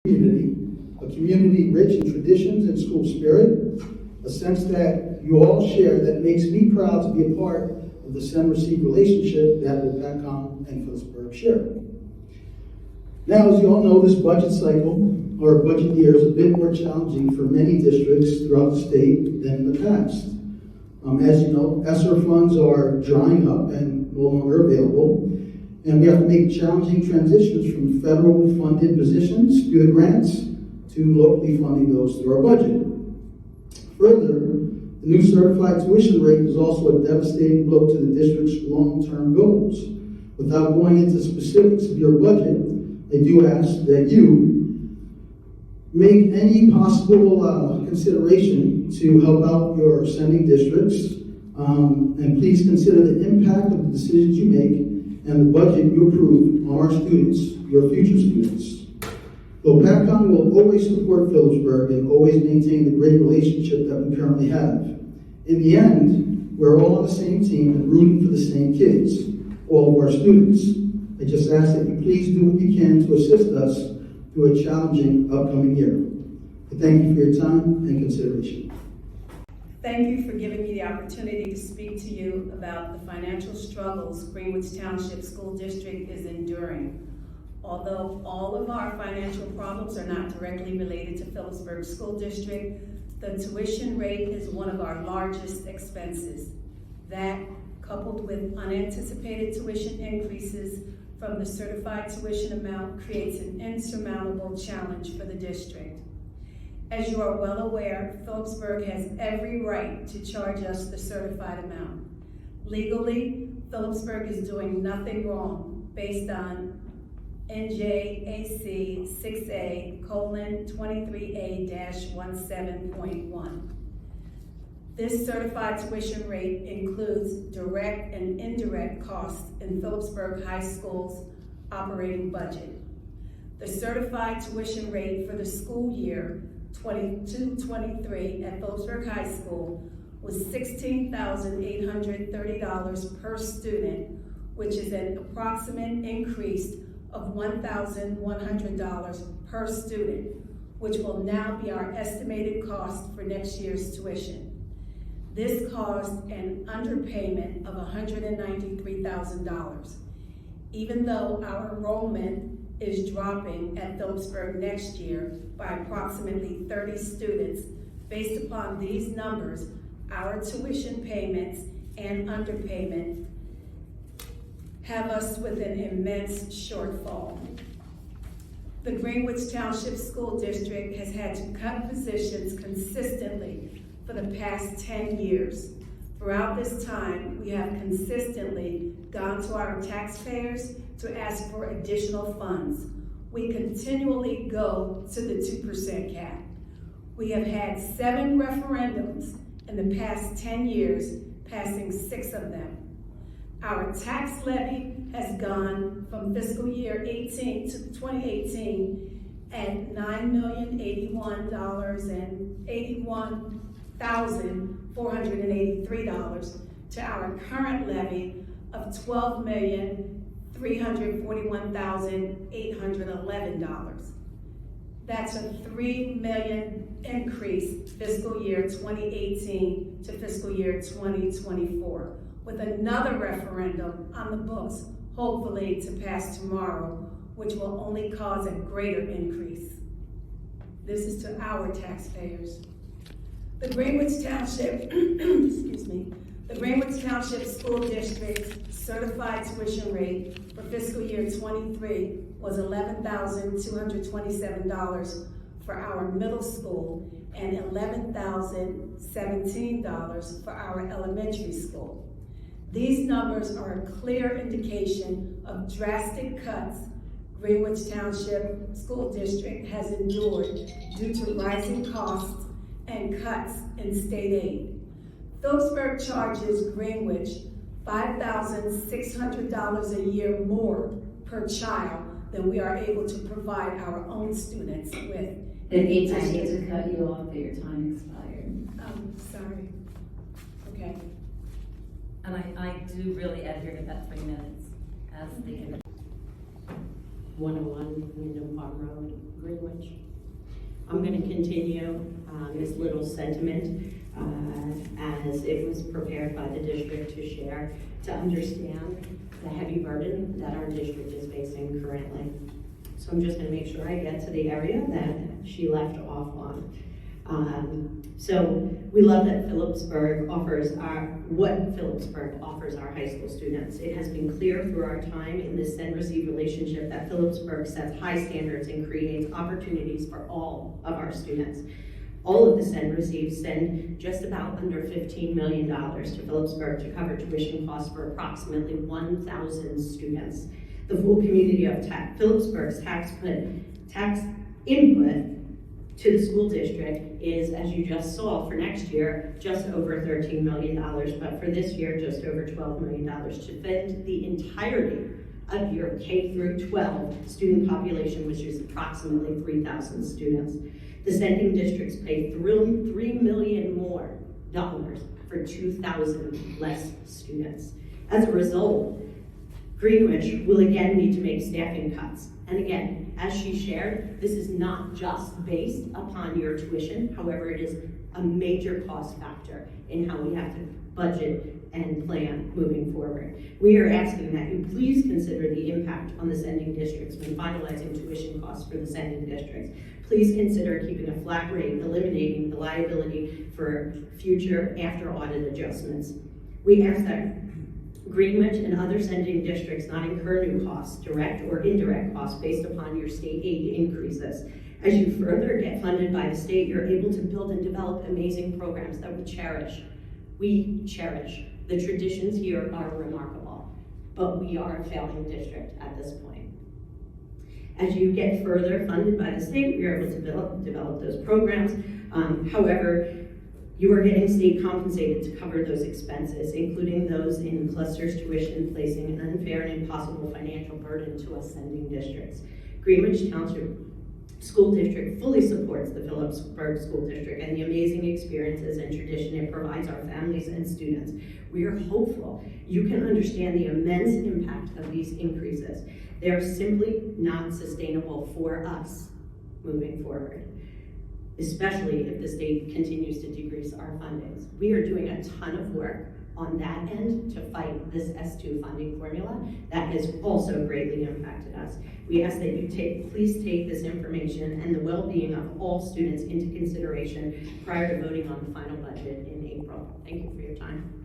a community rich in traditions and school spirit, a sense that you all share that makes me proud to be a part of the send-receive relationship that Lopatcong and Phillipsburg share. Now, as you all know, this budget cycle, or budget year, is a bit more challenging for many districts throughout the state than in the past. As you know, ESSER funds are drying up and no longer available, and we have to make challenging transitions from federal funded positions through the grants to locally funding those through our budget. Further, the new certified tuition rate is also a devastating blow to the district's long-term goals. Without going into specifics of your budget, I do ask that you make any possible consideration to help out your sending districts, and please consider the impact of the decisions you make and the budget you approve on our students, your future students. Lopatcong will always support Phillipsburg and always maintain the great relationship that we currently have. In the end, we're all on the same team and rooting for the same kids, all of our students. I just ask that you please do what you can to assist us through a challenging upcoming year. I thank you for your time and consideration. Thank you for giving me the opportunity to speak to you about the financial struggles Greenwich Township School District is enduring. Although all of our financial problems are not directly related to Phillipsburg School District, the tuition rate is one of our largest expenses. That, coupled with unanticipated tuition increases from the certified tuition amount, creates an insurmountable challenge for the district. As you are well aware, Phillipsburg has every right to charge us the certified amount. Legally, Phillipsburg is doing nothing wrong based on NJAC 6A:23A-17.1. This certified tuition rate includes direct and indirect costs in Phillipsburg High School's operating budget. The certified tuition rate for the school year 22-23 at Phillipsburg High School was $16,830 per student, which is an approximate increase of $1,100 per student, which will now be our estimated cost for next year's tuition. This caused an underpayment of $193,000. Even though our enrollment is dropping at Phillipsburg next year by approximately 30 students, based upon these numbers, our tuition payments and underpayment have us with an immense shortfall. The Greenwich Township School District has had to cut positions consistently for the past 10 years. Throughout this time, we have consistently gone to our taxpayers to ask for additional funds. We continually go to the 2% cap. We have had 7 referendums in the past 10 years, passing 6 of them. Our tax levy has gone from fiscal year 18 to 2018 at $9,081,483 to our current levy of $12,341,811. That's a $3 million increase fiscal year 2018 to fiscal year 2024, with another referendum on the books, hopefully to pass tomorrow, which will only cause a greater increase. This is to our taxpayers. The Greenwich Township, the Greenwich Township School District's certified tuition rate for fiscal year 23 was $11,227 for our middle school and $11,017 for our elementary school. These numbers are a clear indication of drastic cuts Greenwich Township School District has endured due to rising costs and cuts in state aid. Phillipsburg charges Greenwich $5,600 a year more per child than we are able to provide our own students with. I hate to cut you off, but your time expired. Sorry. Okay. And I do really adhere to that 3 minutes as the 101 Wyndham Farm Road, Greenwich. I'm going to continue this little sentiment as it was prepared by the district to share, to understand the heavy burden that our district is facing currently. So I'm just going to make sure I get to the area that she left off on. So we love that Phillipsburg offers Phillipsburg offers our high school students. It has been clear through our time in this send-receive relationship that Phillipsburg sets high standards and creates opportunities for all of our students. All of the send-receives send just about under $15 million to Phillipsburg to cover tuition costs for approximately 1,000 students. The full community of Phillipsburg's tax input to the school district is, as you just saw, for next year, just over $13 million, but for this year, just over $12 million to fund the entirety of your K through 12 student population, which is approximately 3,000 students. The sending districts pay $3 million more for 2,000 less students. As a result, Greenwich will again need to make staffing cuts. And again, as she shared, this is not just based upon your tuition. However, it is a major cost factor in how we have to budget and plan moving forward. We are asking that you please consider the impact on the sending districts when finalizing tuition costs for the sending districts. Please consider keeping a flat rate, eliminating the liability for future after audit adjustments. We ask that Greenwich and other sending districts not incur new costs, direct or indirect costs based upon your state aid increases. As you further get funded by the state, you're able to build and develop amazing programs that we cherish. We cherish. The traditions here are remarkable, but we are a failing district at this point. As you get further funded by the state, we are able to develop those programs. However, you are getting state compensated to cover those expenses, including those in clusters tuition, placing an unfair and impossible financial burden to us sending districts. Greenwich Township School District fully supports the Phillipsburg School District and the amazing experiences and tradition it provides our families and students. We are hopeful you can understand the immense impact of these increases. They are simply not sustainable for us moving forward, especially if the state continues to decrease our fundings. We are doing a ton of work on that end to fight this S2 funding formula that has also greatly impacted us. We ask that you please take this information and the well-being of all students into consideration prior to voting on the final budget in April. Thank you for your time.